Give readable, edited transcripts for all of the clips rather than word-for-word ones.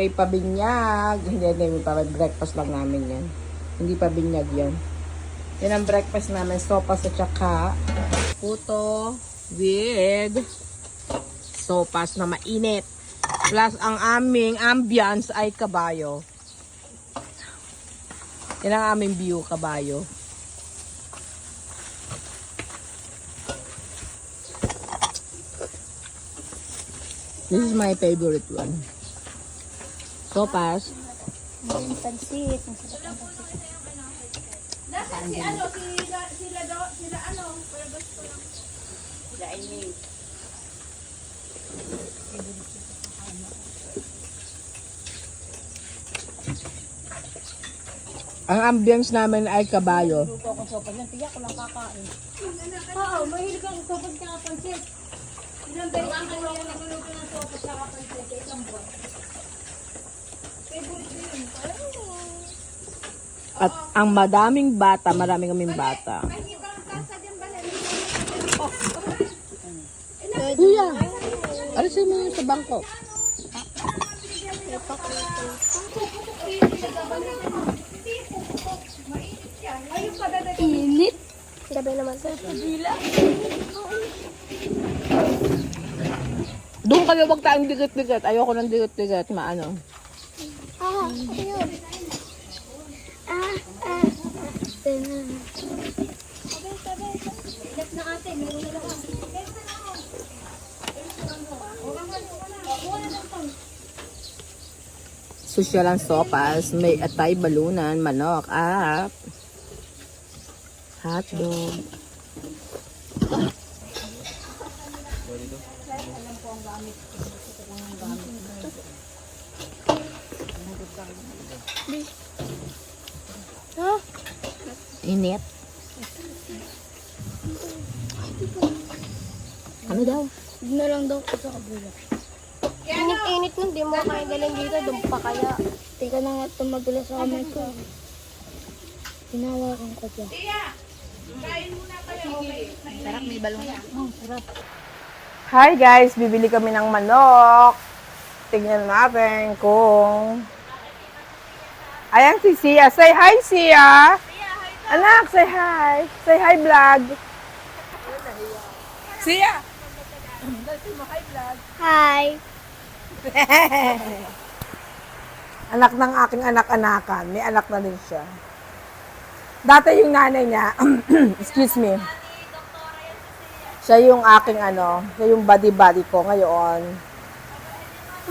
may pabinyag. Hindi pa. Breakfast lang namin yan. Hindi pa binyag yan. Yan ang breakfast namin. Sopas at saka puto with sopas na mainit. Plus, ang aming ambience ay kabayo. Yan ang aming view, kabayo. This is my favorite one. Sopas. Yung pansit. Ang ambience namin ay kabayo. Luto akong sopas yan. Tiyak ko lang kakain. Oo, mahilig kang sopas ka pansit. Ilang beses ko lang nagluluto ng sopas ka pansit. Isang buwan. Favorite ko yun. At ang madaming bata, marami kaming bata. Kuya, alisin mo yun sa bangko. Init. Sabi naman sa pagila. Doon kayo, wag tayong dikit-dikit. Ayoko ng dikit-dikit, maano. Ayun. Left na ate, meron na lang. Social ang sopas, may atay, balunan, manok, at hotdog. Init. Ano daw? Huwag na lang daw sa kabila. Init-init nun, di mo kaya galing dito, doon pa kaya. Teka na nga ito magulo sa kamay ko. Hinawakan ko dyan. Sarap, may balong. Oh, sarap. Hi guys, bibili kami ng manok. Tingnan natin kung... Ayan si Sia. Say hi, Sia. Anak, say hi. Say hi, vlog. Sia. Hi, vlog. Hi. Anak ng aking anak-anakan. May anak na din siya. Dati yung nanay niya, excuse me, siya yung aking siya yung buddy-buddy ko ngayon.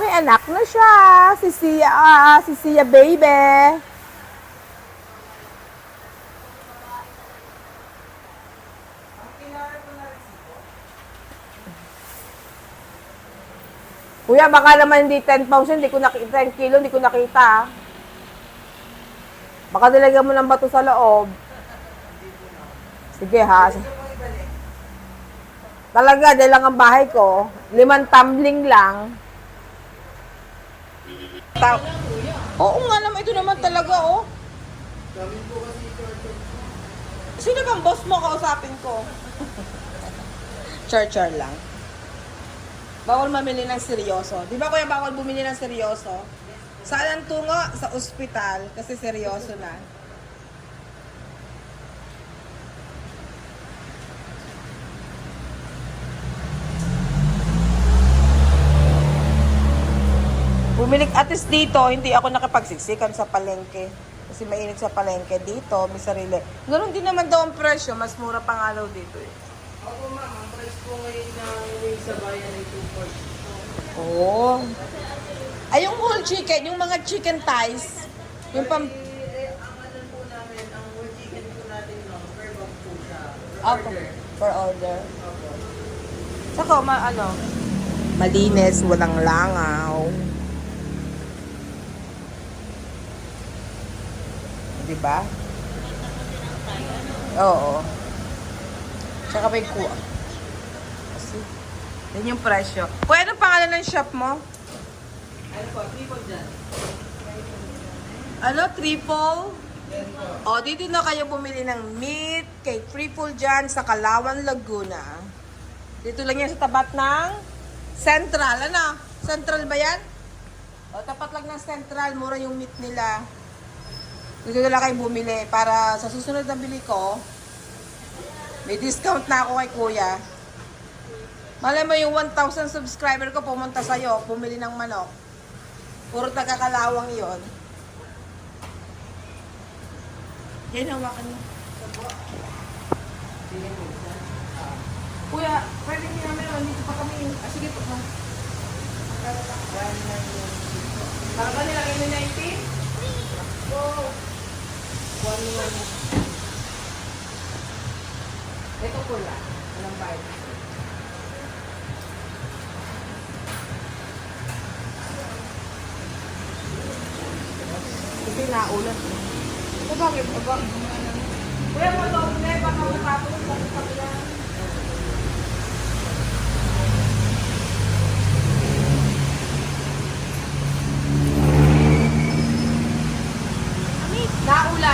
May anak na siya, si Sia baby. Kuya, baka naman hindi 10 pounds yun, 10 kilo, hindi ko nakita. Baka dilagyan mo ng bato sa loob. Sige ha. Talaga, dahil lang ang bahay ko. 5 tumbling lang. Oo nga naman, ito naman talaga, oh. Sino bang boss mo kausapin ko? Char-char lang. Bawal mamili ng seryoso. Di ba kuya bawal bumili ng seryoso? Saan ang tungo? Sa ospital. Kasi seryoso na. Bumili at least dito, hindi ako nakapagsiksikan sa palengke. Kasi mainit sa palengke dito, may sarili. Ganoon din naman daw ang presyo, mas mura pa nga daw dito eh. Ako ma'am, ang price ko ngayon na yung sa bayan ay 240. Oo. Ay, yung whole chicken, yung mga chicken thighs. Yung pam... Ang ano po namin, ang whole chicken po natin no, per box po siya. Per order. Opo. Saka, malinis, walang langaw. Diba? Oo. Tsaka may kuha. Kasi, yun yung presyo. Kuya, anong pangalan ng shop mo? Ano po, triple dyan. Ano? Triple? Yes po. O, dito na kayo bumili ng meat kay Triple dyan sa Calauan, Laguna. Dito lang yan sa tabat ng Central. Ano? Central ba yan? O, tapat lang ng Central, mura yung meat nila. Dito na lang kayo bumili para sa susunod na bili ko, may discount na ako kay kuya. Malay mo yung 1,000 subscriber ko pumunta sa'yo, bumili ng manok. Puro taga-Kalawang yon. Yan, hawakan mo. Kuya, pwede niyo namin, dito pa kami. Ah, sige po. Baka nila kayo na 19? Wow. 1. Ito pula. Walang bayad. Kasi naulan. O bakit? O bakit? Kuya mo ito, baka matapos sa kapila.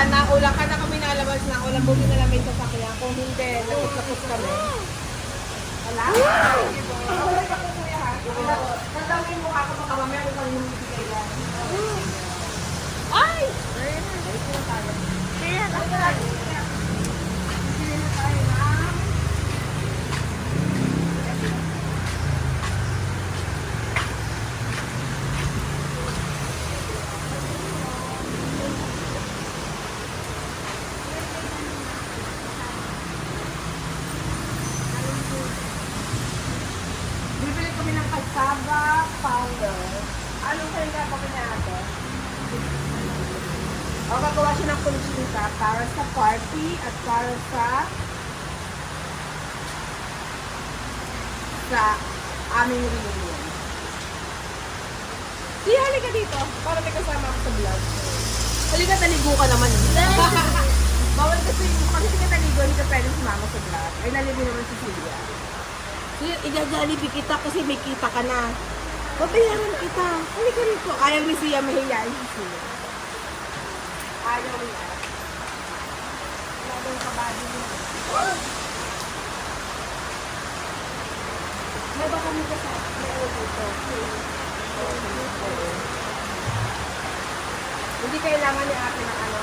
Naulan ka na kami nalabas na ulan, bumi na namin sa sakyan. Kung hindi, lapos-lapos kami. Wala? Wala ka po kuya ha? Nandangin mo ako baka mamaya kung kami yung bibigay lang. Ay! Dito na tayo. Kaya na tayo. Bibili na tayo na. Bibili kami ng cassava powder. Anong kayo nga pa ate? O, gagawa siya ng konsulta para sa party at para sa aming reunion. Di, halika dito para may kasama ako sa vlog. Halika, taligo ka naman. Bawal kasi hindi ka taligo, hindi ka pwedeng sumama sa vlog. Ay, naligo naman si Silvia. Ija-jollibee kita kasi may kita ka na. Babayaran kita. Halika rito. Ayaw ni Sia, mahihayin si Sia. Ayaw niya. Wala daw yung kabady niya. May ba kami kasama? May ulo dito. Hindi kailangan ni ate ng ano.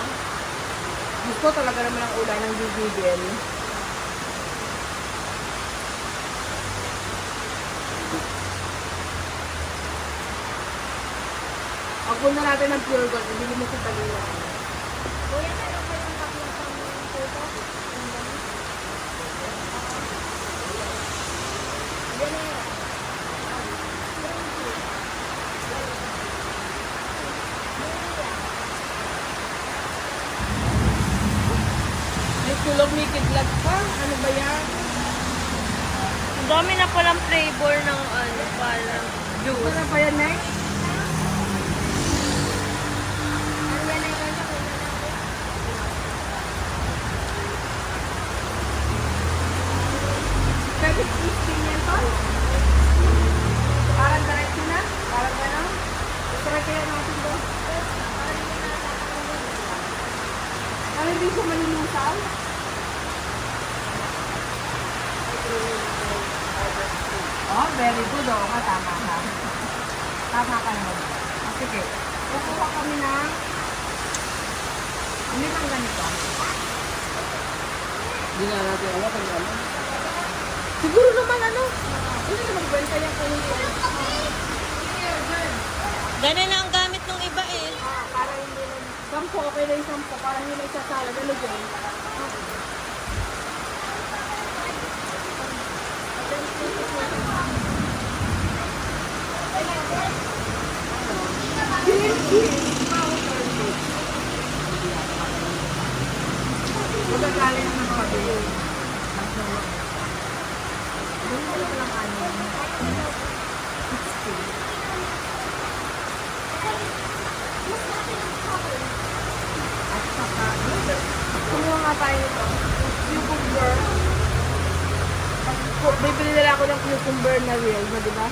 Gusto talaga naman ang ulan ng bibigil. Pag na natin ng pure gold, hindi mo sa tagila. Kuya, meron kayong kaplang pang photo? Yan na yan. May tulog may kidlat pa. Ano ba yan? Ang dami na palang flavor ng ano, parang Ano na ba yan, Nay? Pwede twisting yan to? Parang diretso na? Parang gano'n? Try kaya natin doon. Parang hindi siya malulusaw? Oh, very good. Oo nga, tama ka. Tama ka naman. Oh, sige. Kukuha kami ng... Hindi lang ganito. Hindi nga natin alam kung ano. Siguro naman ano? Hindi naman kwenta yung kunin. Ganun ang gamit ng iba eh. Para hindi na... 10, okay na yung 10. Para hindi na isasalad. Ano dyan? Magagaling na ng kabili. At saka, kumuha nga tayo nito. Cucumber. Bibili nila ako ng cucumber na real, di ba?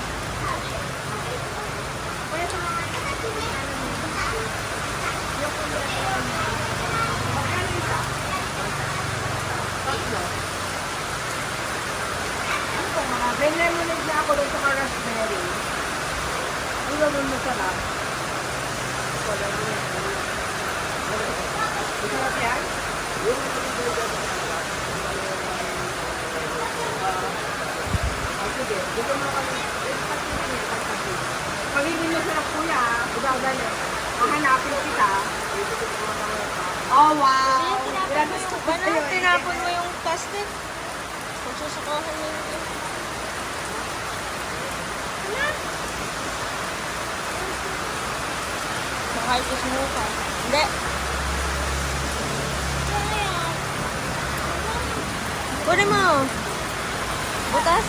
May lemonade na ako doon sa raspberry. Hindi naman masarap. Masarap yan? Sige, dito mo kami. Pag hindi mo sarap kuya, ibabalik. Mahanapin kita. Oh, wow! Ano, tinapon mo yung plastic? Kung susukahan mo yung... Mahal ko sumuka. Hindi. Kunin mo. Butas.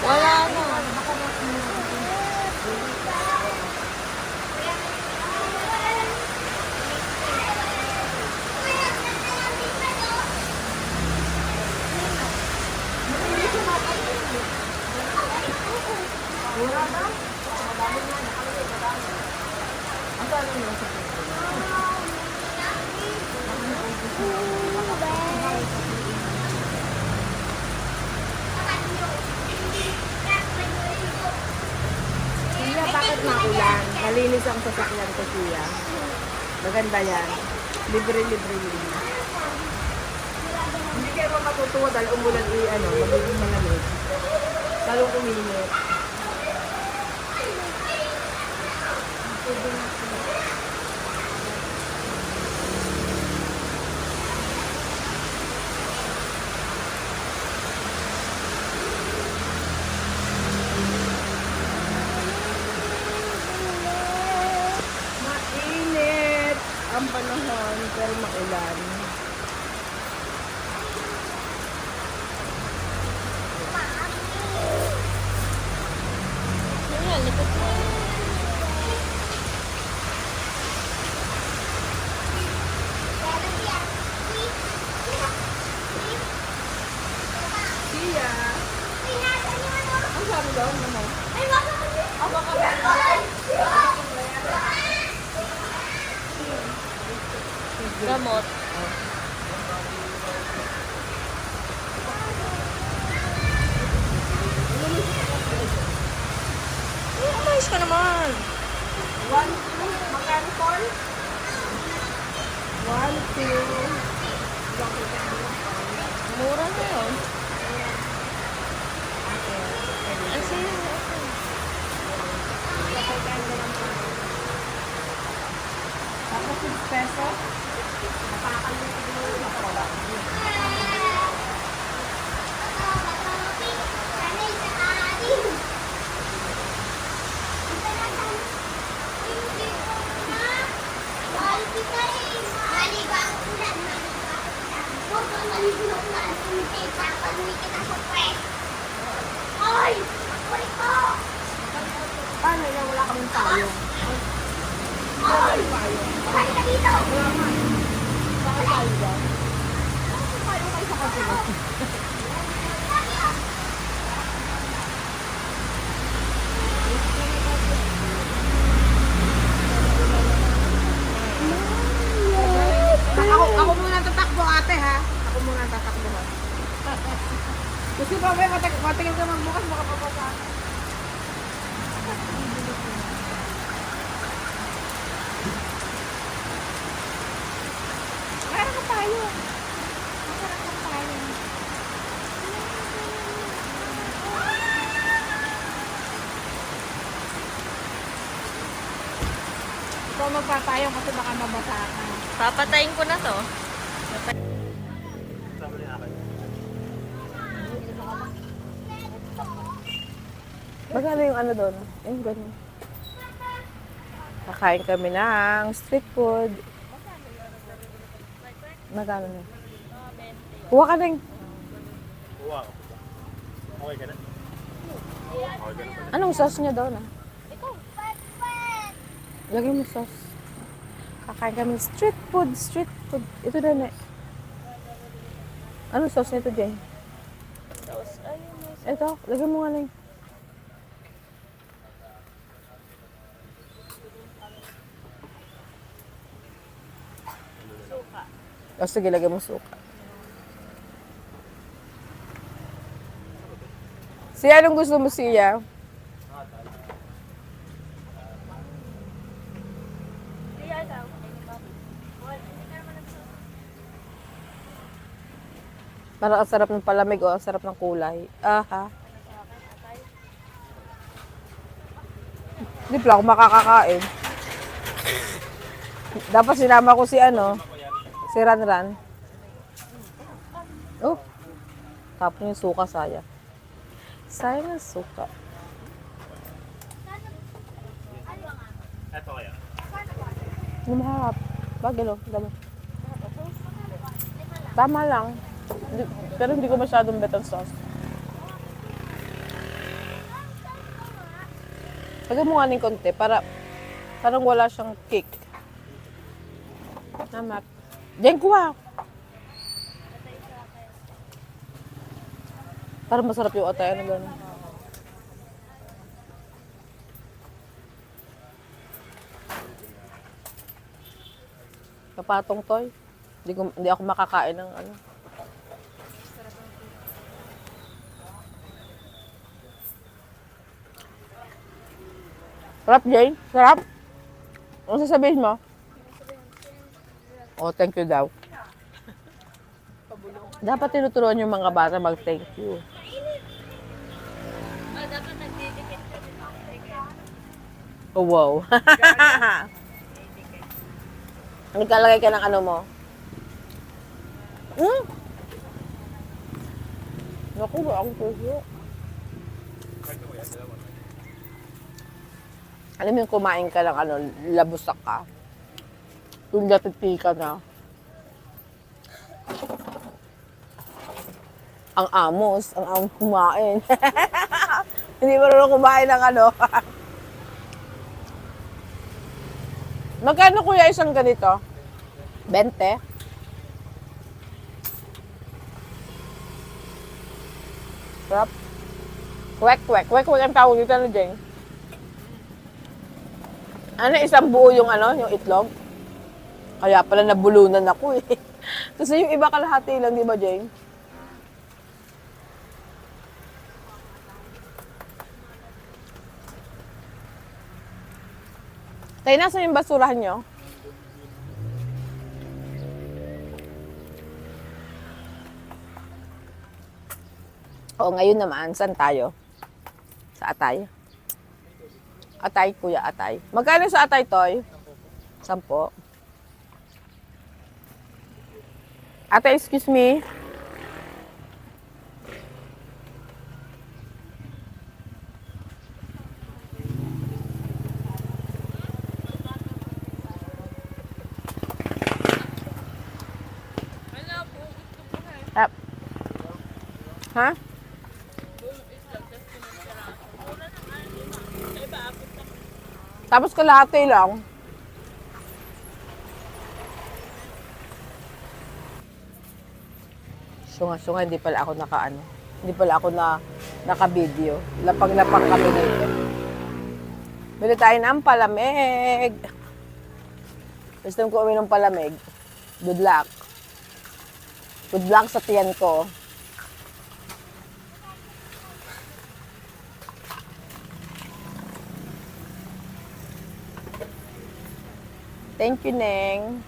Wala na. Kuya, bakit makulan? Malinis ang sasakyan ko, kuya. Maganda yan. Libre-libre yun. Hindi kayo pa matutuwa dahil umulan magiging malamig. Lalong uminit. Mainit ang panahon pero maulan. Ayan, likod mo. Siya. Ang sabi daw mo? Gamot. Umayos ka naman. 1, 2, magkano call? 1, 2. Mura na yun. Kasi, Tapos 6 pesos. Nakakalimutan mo yung ako. Paano yan? Wala kaming payong. Wala kaming payong. Wala nga. Bakit tayo dyan? Bakit payong kayo sa kasino? Ako muna tatakbo ate ha. Ako muna tatakbo ha. Kasi mamaya matigil ka magbukas baka papasa. Meron ka tayo. Meron ka tayo. Ikaw magpapayong kasi baka mabasa ka. papatayin ko na to. Magkano yung ano doon? Yung ganun. Kakain kami ng street food. Magkano na? Kuha ka na. Wow. Okay ka na? Anong sauce niya daw na? Lagay mo sauce. Kakain kami ng street food. Street food. Ito na na. Anong sauce nito, Jay? Ito. Lagay mo nga lang. O sige, lagay mo suka. Siya, anong gusto mo siya? Parang ang sarap ng palamig o ang sarap ng kulay. Aha. Hindi pala ako makakakain. Dapat sinama ko si si Ranran. Oh, tapon yung suka, sayang. Sayang ang suka. Ito kaya. Lumahap. Bagay, dami. Tama lang. Pero hindi ko masyadong bet ang sauce. Lagyan mo nga ng konti para parang wala siyang kick. Tama. Diyan kuha. Para masarap yung atay. Ano gano'n? Kapatong toy. Hindi ako makakain ng ano. Sarap, Jane? Sarap? Ano sasabihin mo? Oh, thank you daw. Dapat tinuturuan yung mga bata mag-thank you. Dapat nagdidikit ka din ako. Oh, wow. Nagkalagay ka ng ano mo? Hmm? Naku, ba ang puso? Alam mo yung kumain ka ng labusak ka. Yung natiti ka na. Ang amos kumain. Hindi marunong kumain ng Magkano kuya isang ganito? 20? Sarap. Kwek-kwek. Kwek-kwek ang tawag dito na, Jeng. Isang buo yung yung itlog? Kaya pala nabulunan ako eh. Kasi yung iba kalahati lang, di ba, Jeng? Tayo, nasa yung basurahan nyo? Oo, ngayon naman, saan tayo? Sa atay. Atay, kuya, atay. Magkano sa atay, Toy? 10. Atay, excuse me. Ha? Tapos kalahati lang. Sunga-sunga, hindi pala ako Hindi pala ako naka-video. Lapag-lapag kami dito. Bili tayo ng palamig. Gusto ko uminom palamig. Good luck. Good luck sa tiyan ko. Thank you, Neng.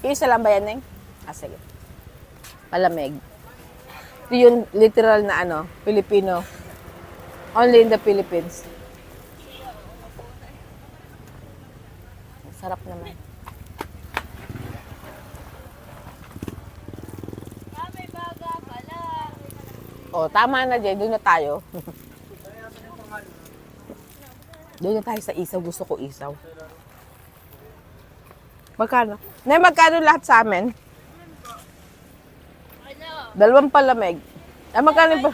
Isa lang ba yan, Neng? Sige. Palamig. Ito yung literal na Filipino. Only in the Philippines. Sarap naman. May baga pala. Oh, tama na, Jay. Doon na tayo. Doon na tayo sa isaw. Gusto ko isaw. Magkano? Nay, magkano lahat sa amin? Ano? 2 palamig. Magkano ba?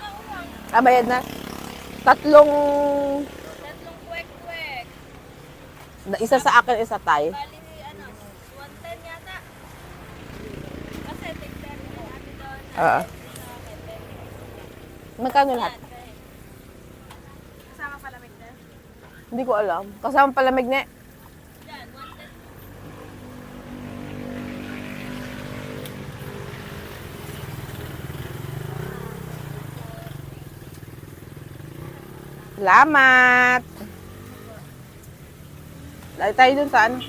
Bayad na. 3. Tatlong kwek-kwek. Isa sa akin, isa tayo. Bali, 110 yata. Kasi tignan mo natin doon. Magkano lahat? Kasama palamig na. Hindi ko alam. Kasama palamig na. Yan, 110. Salamat! Lagi tayo dun sa ano?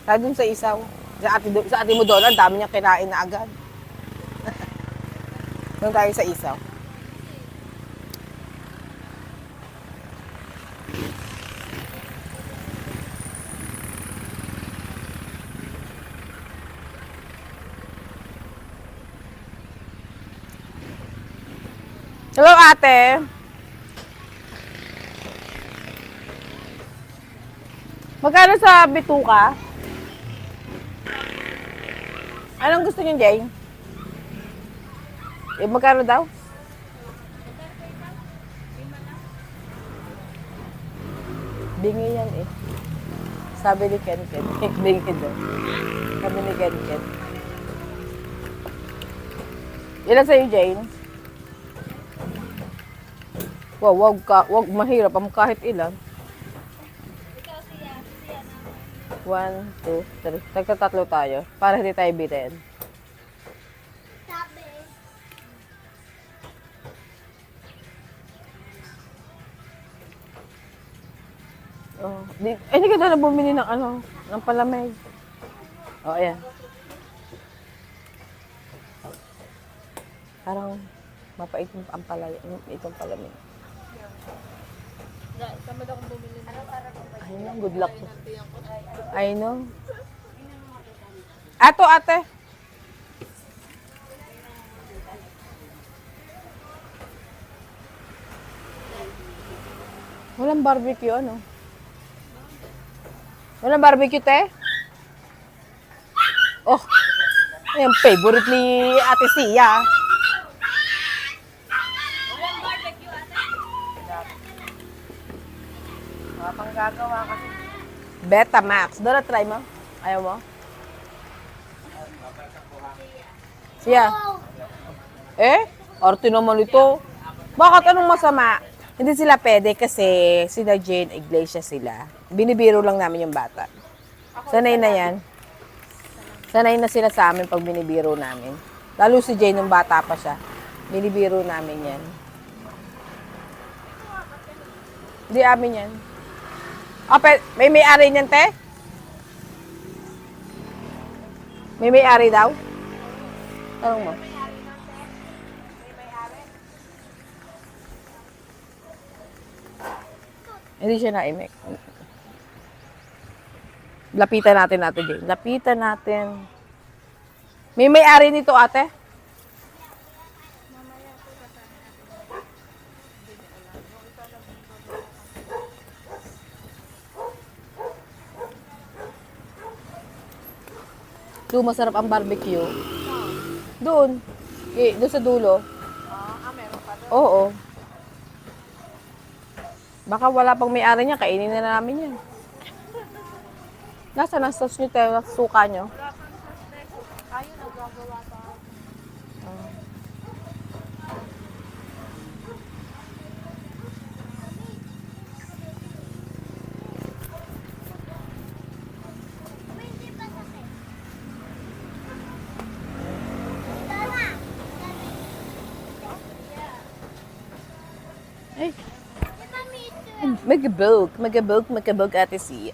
Tayo dun sa isaw. Sa ate mo doon, ang dami niyang kinain na agad. Doon tayo sa isaw. Hello, ate. Magkano sa bituka? Anong gusto niyo, Jay? Eh, magkano daw? Bingi yan eh. Sabi ni Ken Ken. Bingi daw. Sabi ni Ken Ken. Ilan sa'yo, Jane? Wow, wag mahirap ang kahit ilan. 1, 2, 3. Tagtatatlo tayo para hindi tayo bitin. Oh, hindi ka na bumili ng ano, ng palamig. Oh, ayan. Parang mapait ang palay, itong palamig. Tamad akong bumili na. I know, good luck. I know. Ato, ate. Walang barbecue, ano? Walang barbecue, te? Oh, yung favorite ni Ate Sia. Walang barbecue, ate. Mga panggagawa kasi. Betamax. Doon na try mo? Ayaw mo? Siya. Eh? Arte naman ito. Bakit anong masama? Hindi sila pwede kasi sila Jane Iglesias sila. Binibiro lang namin yung bata. Sanay na yan. Sanay na sila sa amin pag binibiro namin. Lalo si Jane nung bata pa siya. Binibiro namin yan. Hindi amin yan. May may-ari niyan, te? May may-ari daw? Tanong mo. Hindi siya naimik. Lapitan natin Jane. Lapitan natin. May may-ari nito, ate? Doon, masarap ang barbecue. Doon. Doon sa dulo. Meron pa doon. Oo. Baka wala pang may-ari niya, kainin na namin yan. Nasaan ang sauce niyo tayo, suka niyo? Ayun, nagagawa pa. Ay. Magabog, Ate Sia.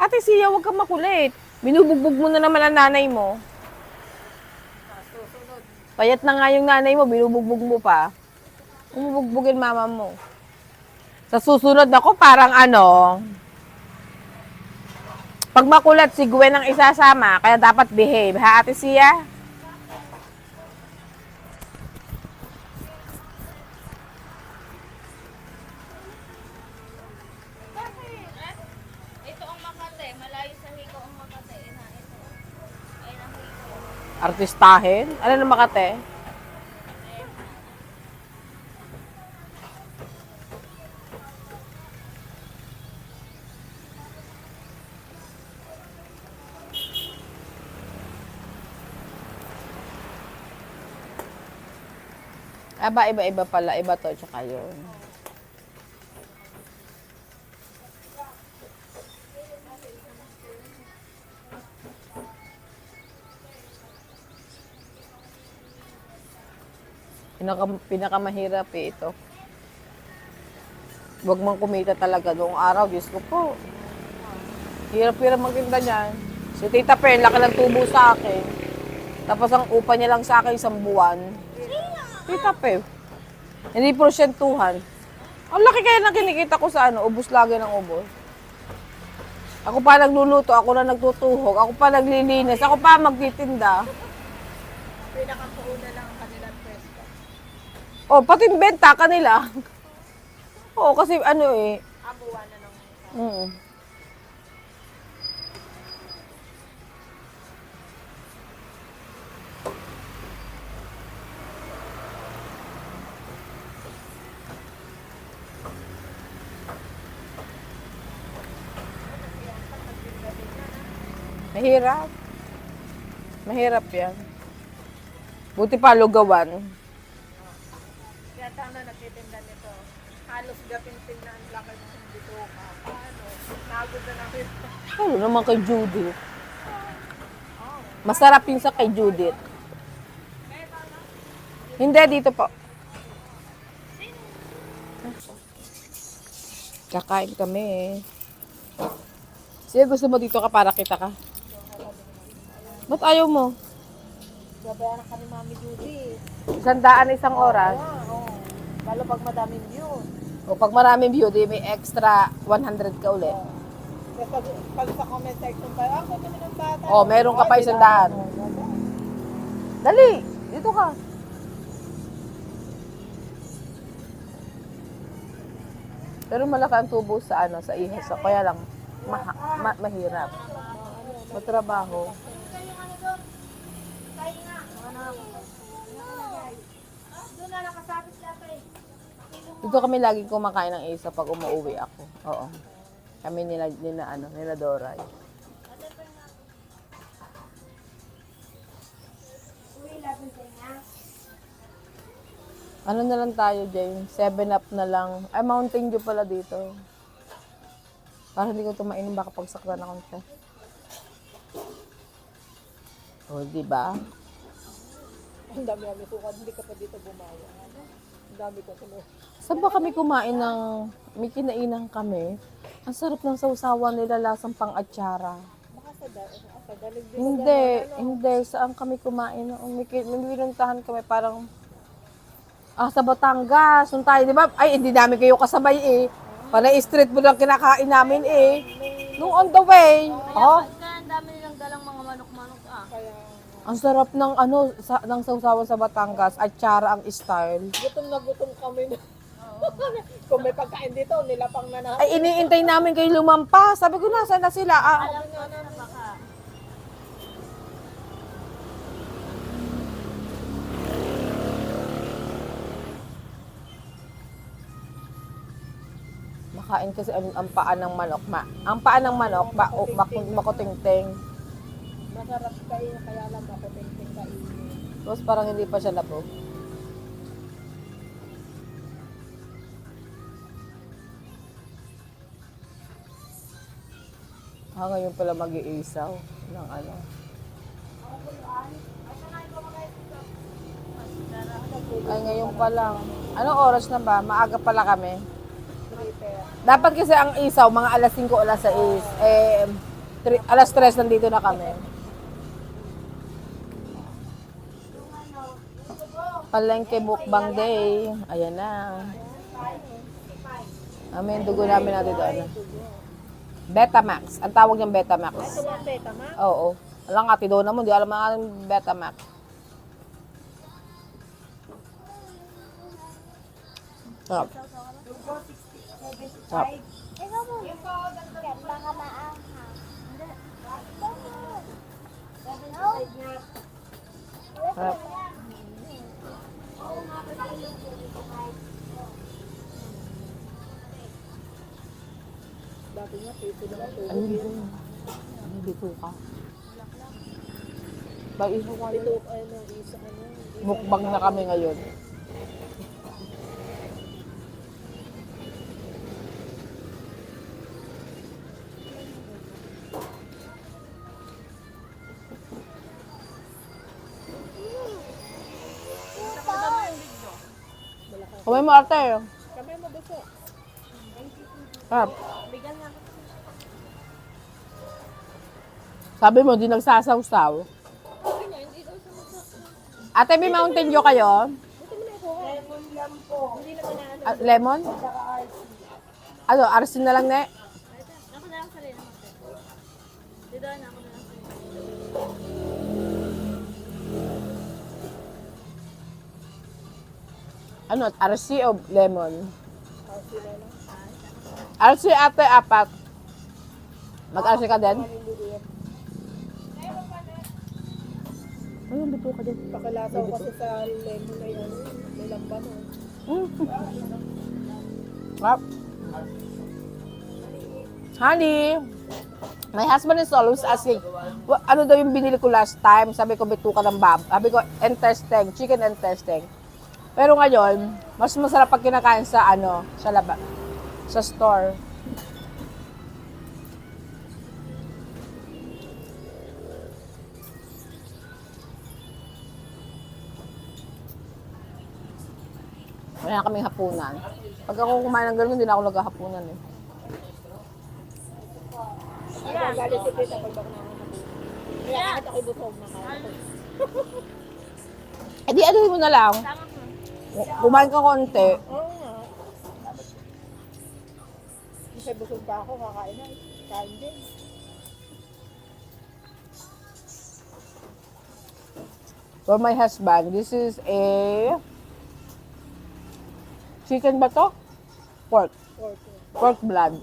Ate Sia, huwag kang makulit. Binubugbog mo na naman ang nanay mo. Payat na nga yung nanay mo, binubugbog mo pa. Umubugbugin mama mo. Sa susunod ako, parang ano, pag makulat si Gwen ang isasama, kaya dapat behave. Ha, Ate Sia? Ito ang Makate. Malayo sa Hiko ang Makate. Ito. Ayun ang Hiko. Artistahin? Ano na Makate? Aba, iba-iba pala. Iba to, tsaka yun. Pinakamahirap eh ito. Huwag mang kumita talaga noong araw. Diyos ko po. Hirap-hirap magtinda niyan. Si Tita Pen, laki ng tubo sa akin. Tapos ang upa niya lang sa akin 1 buwan. Tita Pen. Hindi porsyentuhan. Ang laki kaya na kinikita ko sa ano, ubos lagi ng ubos. Ako pa nagluluto, ako na nagtutuhog, ako pa naglilinis, ako pa magtitinda. Pinakapuuna lang ang kanilang pwesto. Oh, pati benta kanila. Oo, kasi ano eh. Abuwan na nung Mm. Mahirap. Mahirap yan. Buti pa lugawan. Kaya tama nagtitinda nito. Halos gapintin na ang laki ng dito ka. Paano? Nagod na nakita. Ano naman kay Judith? Masarap yung sa kay Judith. Hindi, dito po. Kakain kami eh. Sige, gusto mo dito ka para kita ka? Ba't ayaw mo? Babayaran ka ni Mami Judy. 100 isang oras. Oo. Lalo pag madaming view. O pag maraming view, di may extra 100 ka ulit. Kasi pag sa comment section tayo, ako naman ng bata. O, meron ka pa 100. Dali, dito ka. Pero malaki ang tubo sa ano, sa ihas. So, kaya lang mahirap. Matrabaho. Dito kami lagi kumakain ng isa pag umuwi ako. Oo. Kami nila Doray. Ano na lang tayo, Jane? 7-Up na lang. Ay, Mountain Dew pala dito. Para hindi ko ito mainom, baka pagsaktan ako nito. O, diba? Ang dami-dami sukad, hindi ka pa dito bumawa. Ang dami ko kulo. Saan ba kami kumain ng... May kinainan kami. Ang sarap ng sausawan nila, lasang pang-atsara. Baka sa dalig din. Hindi. Saan kami kumain? May binuntahan kami parang... sa Batangas. Nung tayo, di ba? Ay, hindi namin kayo kasabay eh. Para street food lang kinakain namin eh. Nung on the way. Oh, Kaya ang dami nilang dalang mga manok-manok Kaya ang sarap ng ng sausawan sa Batangas. Atsara ang style. gutom na gutom kami na. Kung may pagkain dito, nilapang na natin. Ay, iniintay namin kayo lumampas. Sabi ko, nasaan na sila? Alam nga na baka. Makain kasi ang paa ng manok. Ang paa ng manok, makutingting. Masarap kayo, kaya lang ako tingting kainin. Tapos parang hindi pa siya labog. Ngayon pala mag-iisaw ng ano. Ay, ngayon pa lang. Anong oras na ba? Maaga pala kami. Dapat kasi ang isaw, mga alas 5 o alas 6. Alas 3 nandito na kami. Palengke Mukbang Day. Ayan na. Amin, dugo namin natin doon. Betamax. Ang tawag niyang Betamax. Ito ba ang beta, ma? Oo. Alam nga, tido na mo. Di alam nga ang Betamax. Sarap. Sarap. Sarap. Dati nga, piso lang ito. Ano yun? Ano dito ka? Bag-iso ka Ito, na. isa, Mukbang na kami ngayon. Kumain mo ate. Kamay mo gusto. Sarap. Bigyan nga. Sabi mo, di nagsasawsaw. Sabi niya, hindi daw siya magsasaw. Ate, may Mountain Dew kayo? Buti mo na ikuha. Lemon lang po. Hindi naman na ano. Ah, lemon? Ano, RC na lang, ne? Ako na lang sa rin. Dito na ako na lang sa rin. Ano, RC o lemon? RC ate, 4. Mag-RC ka din? Ayun, bito ka din. Pakalasaw kasi sa lemon na yan. May lamban o. Sarap. Honey, my husband is always asking, ano daw yung binili ko last time? Sabi ko, bito ka ng bab. Sabi ko, entesteng, chicken entesteng. Pero ngayon, mas masarap pag kinakain sa sa laba, sa store. Wala na kaming hapunan. Pag ako kumain ng ganun, hindi na ako naghahapunan eh. Ang galit si Tita pag baka nakakabuti. Kaya kahit ako'y busog na kaya. Eh di, anuhin mo na lang. Kumain ka konti. Oo nga. Kasi busog pa ako, kakain na. Kain din. For my husband, this is a chicken ba to? Pork. Pork blood.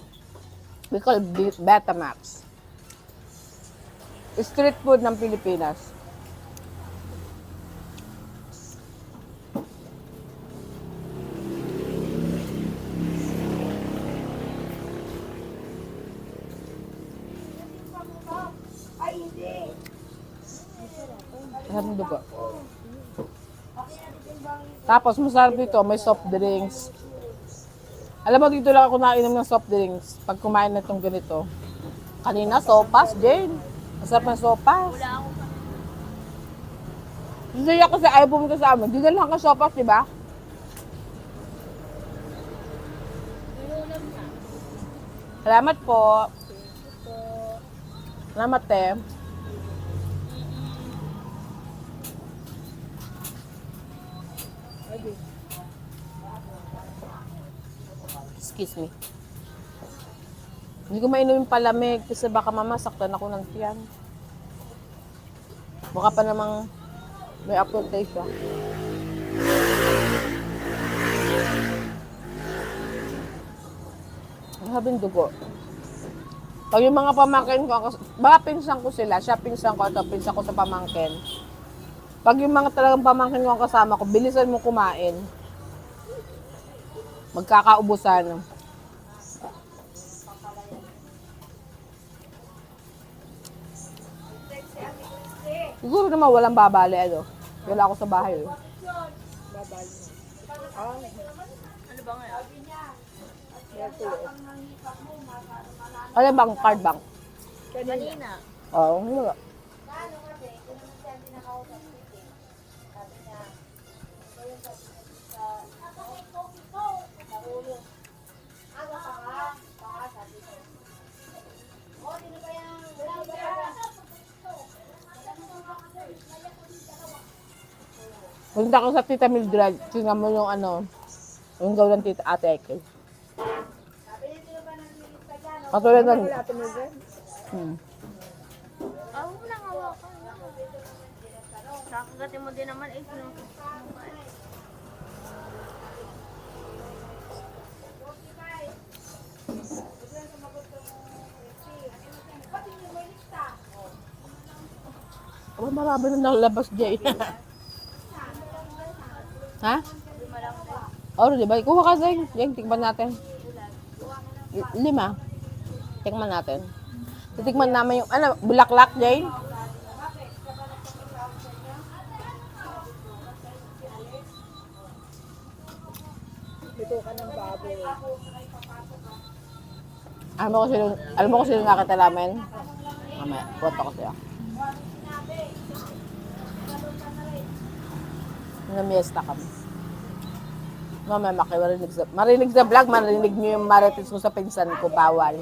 We call Betamax. Street food ng Pilipinas. Masarap ng dugo. Tapos masarap dito, may soft drinks. Alam mo, dito lang ako nainom ng soft drinks pag kumain na itong ganito. Kanina, sopas, Jane. Masarap ng sopas. Wala ako pa. Hindi kasi ayaw pumunta sa amin. Di na lang ka sopas, di ba? Inulam na. Salamat po. Salamat, te. Excuse me. Hindi ko mainom yung palamig kasi baka mamasaktan ako ng tiyan. Baka pa namang may aftertaste siya. Mahabing dugo. Pag yung mga pamangkin ko, baka pinsan ko sila, siya pinsan ko, ito pinsan ko sa pamangkin. Pag yung mga talagang pamangkin ko ang kasama ko, bilisan mo kumain. Magkakaubusan. Siguro naman walang babali, Wala ako sa bahay, Babali. Ano ba ngayon? Ano bang card bank? Kanina. Oo, wala. Punta ko sa Tita Mildred, tingnan mo yung yung gawin ng Tita Ate Eke. Katulad ng... Huwag lang hawakan. Nakagatin mo din naman eh. Oh, marami na nalalabas dyan. Ha? Oo, di ba? Kuha ka dyan. Yan, tikman natin. 5. Tikman natin. Titikman namin yung, bulaklak, Jane? Dito ka ng baboy. Alam mo kung sino nakita namin? Mamaya, kwento ko siya. Namiesta kami. Mamaya marinig sa vlog, marinig nyo yung marites ko sa pinsan ko, bawal.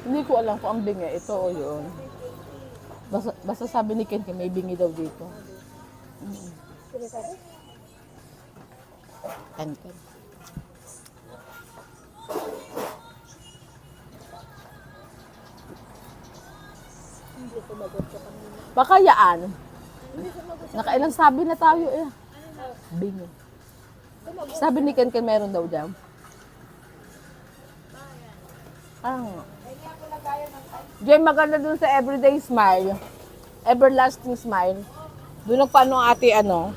Hindi ko alam kung ang bingi, ito o yun. Basta sabi ni Ken, may bingi daw dito. Ken. Baka yaan. Nakailang sabi na tayo eh. Bingi. Sabi ni Ken meron daw dyan. Diyan maganda dun sa everyday smile. Everlasting smile. Doon nagpaano ang ate ano?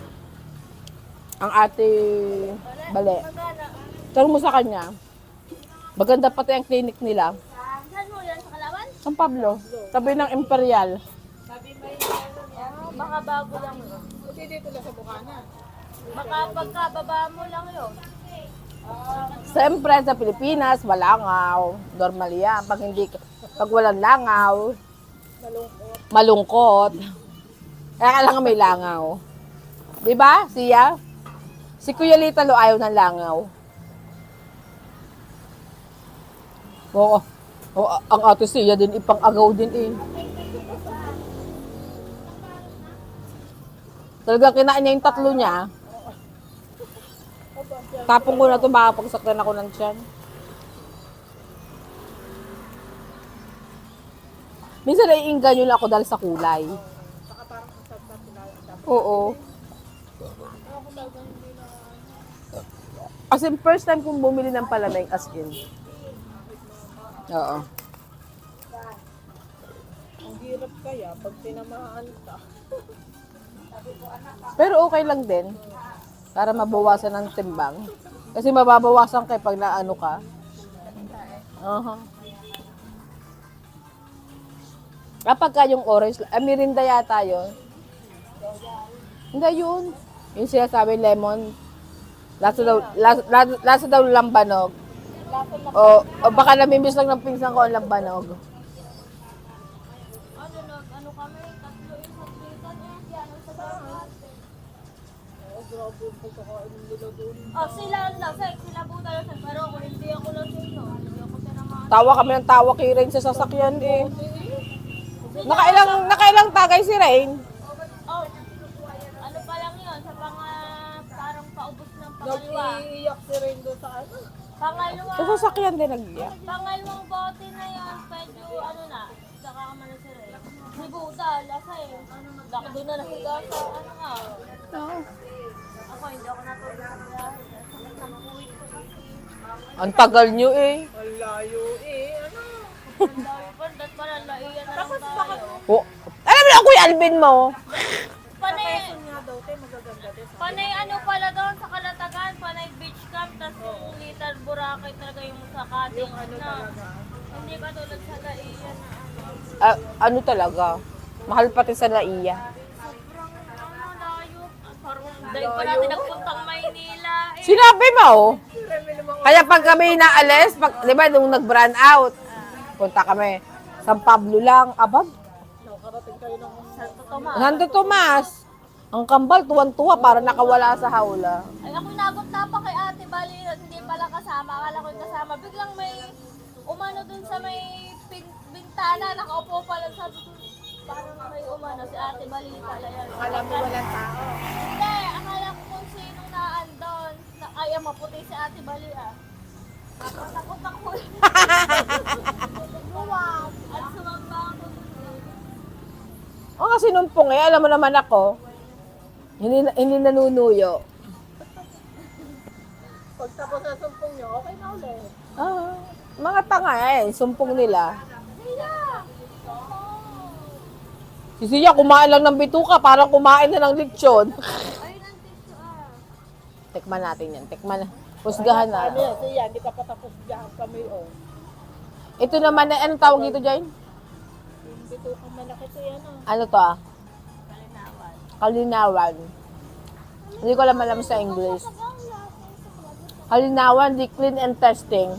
Ang ate Bale. Tanong mo sa kanya. Maganda pati ang clinic nila. Saan mo yan? Sa Kalawan? San Pablo. Tabi ng Imperial. Baka bago lang yun. Kasi dito lang sa Bukana. Baka pagkababa mo lang yun. Siyempre sa Pilipinas, walangaw. Normal yan. Pag walang langaw, malungkot. Kaya kailangan may langaw. Di ba, Siya? Si Kuya Litalo ayaw ng langaw. Oo. Ang ate Siya din, ipang-agaw din eh. Talagang kinain niya yung tatlo niya. Tapong ko na ito, baka pagsaktan ako ng tiyan. Minsan naiinganyo lang ako dahil sa kulay. Oo. As in, first time kong bumili ng palamig as in. Oo. Ang hirap kaya pag tinamaan ka. Pero okay lang din. Para mabawasan ng timbang. Kasi mababawasan kayo pag naano ka. Kapag ka yung orange, mirinda yata yun. Hindi yun. Yung sinasabi lemon. Lasa daw lambanog. O baka namimiss lang ng pinsan ko ang lambanog. Ano kami? Tatlo yung hospital eh. Yan ang sa dagat. Grabe yung pagkakain nila doon. Oh, sila ang lasek. Sila po tayo lasek. Pero kung hindi ako lasek, no? Hindi ako tinamaan. Tawa kami ng tawa kay Rain sa sasakyan eh. Nakailang tagay si Rain. Oh, ano pa lang yun? Sa parang paubos ng pangalawa. Nag-iiyak si Rain doon sa ano. Pangalawa. Sa sasakyan din nag-iyak. Pangalawang bote na yan. Medyo ano na. Saka ka man na si Ray. Si Buda, lasay. Laki doon na nasiga sa ano nga. Ako hindi ako natulog sa dahil. Sakit ng puwit ko kasi. Ang tagal nyo eh. Ang layo eh. Ano? Ang dami pa. Dat pa lang laiyan na lang tayo. Oh, alam mo na Kuya Alvin mo. Panay, Nga daw tayo magaganda din. panay ano pala doon sa Kalatagan. Panay beach camp. Tapos yung Little Boracay talaga yung sa cottage Yung ano na. talaga. Hindi ka tulad sa laiyan na ano. Ano talaga? Mahal pati sa Laiya. Sobrang ano, layo. Parang dahil pa natin nagpuntang Maynila. Eh. Sinabi mo. Kaya pag kami naalis, di ba nung nag-brand out, punta kami. San Pablo lang, abab. Nakarating kayo ng Santo Tomas. Santo Tomas. Ang kambal, tuwan-tuwa, para nakawala sa hawla. Ay, ako inabot na pa kay Ate Bali at hindi pala kasama. Akala ko yung kasama. Biglang may umano dun sa may bintana. Nakaupo pala. Sabi ko, parang may umano. Si Ate Bali pala yan. alam mo walang tao. Hindi, akala ko kung sino naandun. Ay, ang maputi si Ate Bali ah. Takot ako. Wow. At sumamba ako dun. O kasi numpong eh, alam mo naman ako, hindi nanunuyo. Pag tapos na sumpong nyo, okay na ulit. Mga tanga eh, sumpong nila. Sila! Si Sia, kumain lang ng bituka, parang kumain na ng lechon. Ay, nandito ah. Tikman natin yan, tikman na. Husgahan na. Ano yan, siya, hindi ka patapos dyan kami oh. Ito naman, anong tawag dito dyan? Dito kang malaki to yan oh. Ano to ah? Kalinawan. Hindi ko alam sa English. Kalinawan, di clean and testing.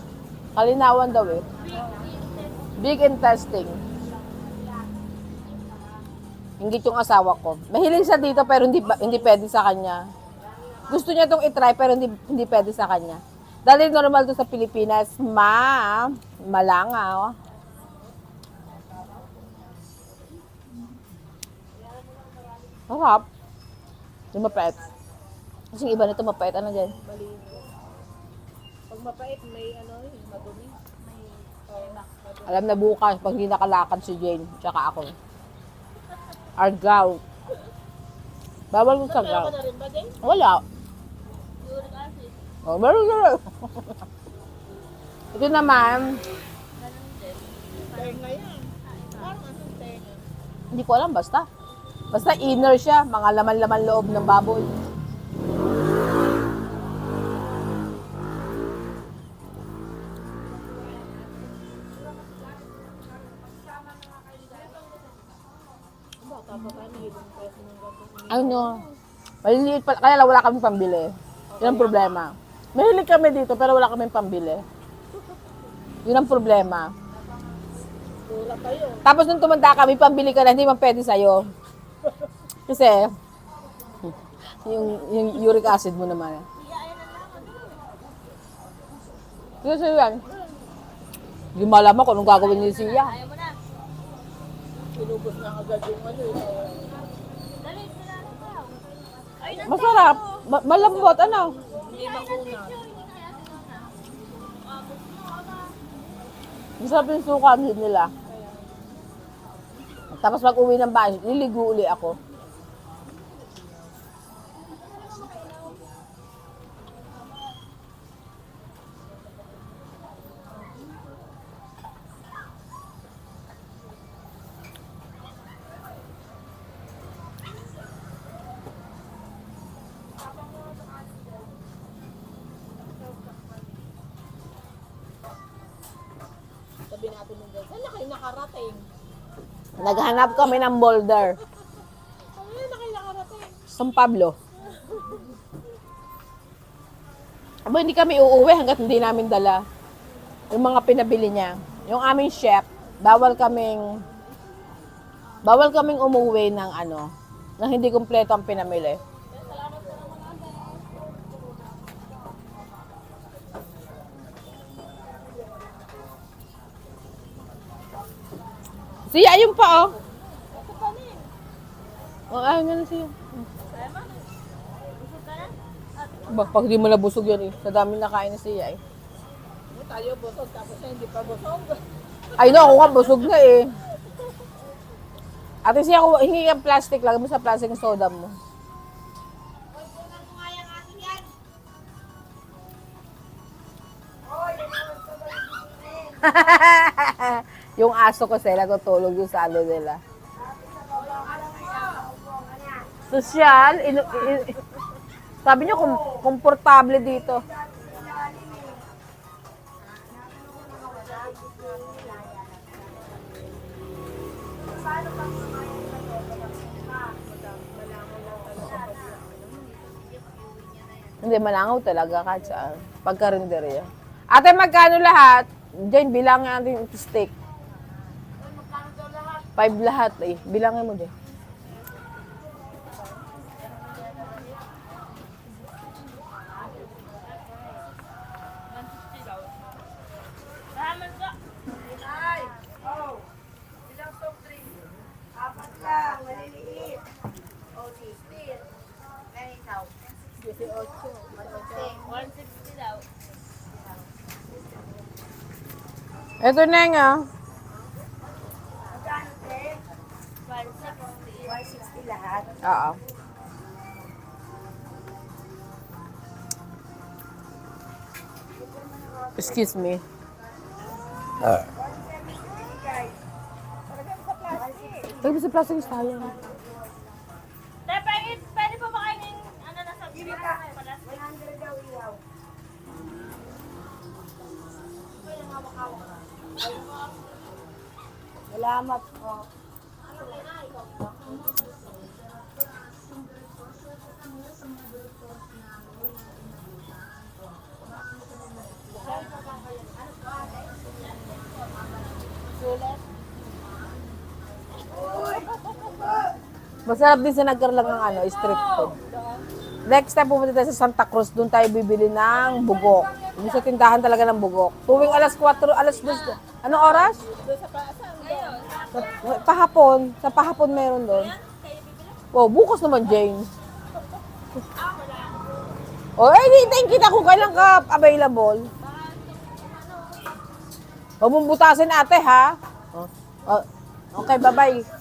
Kalinawan daw eh. Big intestine. Hinggit yung asawa ko. Mahilig siya dito pero hindi pwede sa kanya. Gusto niya itong itry pero hindi pwede sa kanya. Dahil normal to sa Pilipinas, malangaw. Sarap. Yung mapait. Kasi yung iba nito mapait. Ano dyan? Pag mapait, may madumi. Alam na bukas, pag hindi nakalakad si Jane, tsaka ako. Argaw. Bawal mo sa gaw. Na rin ba, Jay? Wala. Uric acid. Oh, meron na. Ito naman, Tenga yan. Parang anong tenga? hindi ko alam, basta. Basta inner siya, mga laman-laman loob ng baboy. Baka pa kami, ibang peso ng ganito. Ano, maliliit pa, kaya lang wala kami pambili. Yun ang problema. Mahilig kami dito, pero wala kami pambili. Yun ang problema. Pura pa yun. Tapos nung tumanda kami, pambili ka na, hindi man pwede sa'yo. Kasi, yung uric acid mo naman. Kasi yan. Hindi malaman kung anong gagawin ni Sia. Ayaw mo na. Inubos na agad yung Dali, sila na daw. Ay, Masarap. Malambot, ano? Hindi makunat. Masarap yung suka nila. Tapos pag uwi ng bahay, liligo uli ako. Sabi natin nung guys, saan na kayo nakarating? Naghanap kami ng boulder. Saan na kayo nakarating? San Pablo. Aba, hindi kami uuwi hanggat hindi namin dala yung mga pinabili niya. Yung aming chef, bawal kaming umuwi ng ng hindi kumpleto ang pinamili. Siya, ayun pa, oh. Oh, ayun nga na siya. Pag di mo nabusog yan, eh. Sa dami nakain na siya, eh. Tayo busog, tapos hindi pa busog. Ay, no, ako nga, busog na, eh. Ate siya, hingi kang plastic, lagay mo sa plastic ng soda mo. Yung aso ko sila, natutulog yung sa ano nila. Sosyal, sabi niyo, komportable dito. Hindi, malangaw talaga kahit saan. Pagkarinderya. Ate, magkano lahat? Diyan, bilangin natin yung steak. 5 lahat eh. Bilangin mo din. Salamat ka. Kasi 8. 160 daw. Ito na nga. 160. Oo. Excuse me. Lagay sa plastic is tayo. Pwede pa ba kainin na sa palas? Salamat po. Masarap din sa Nagkarlang ng ano, street food. Next time pumunta tayo sa Santa Cruz, doon tayo bibili ng bugok. Yung sa tindahan talaga ng bugok. Tuwing alas 4, alas 2. Anong oras? Pahapon. Sa pahapon meron doon. Oh, bukas naman, Jane. Oh, eh, hintayin kita kung kailan ka available. Huwag mong butasin ate, ha? Oh, okay, bye-bye.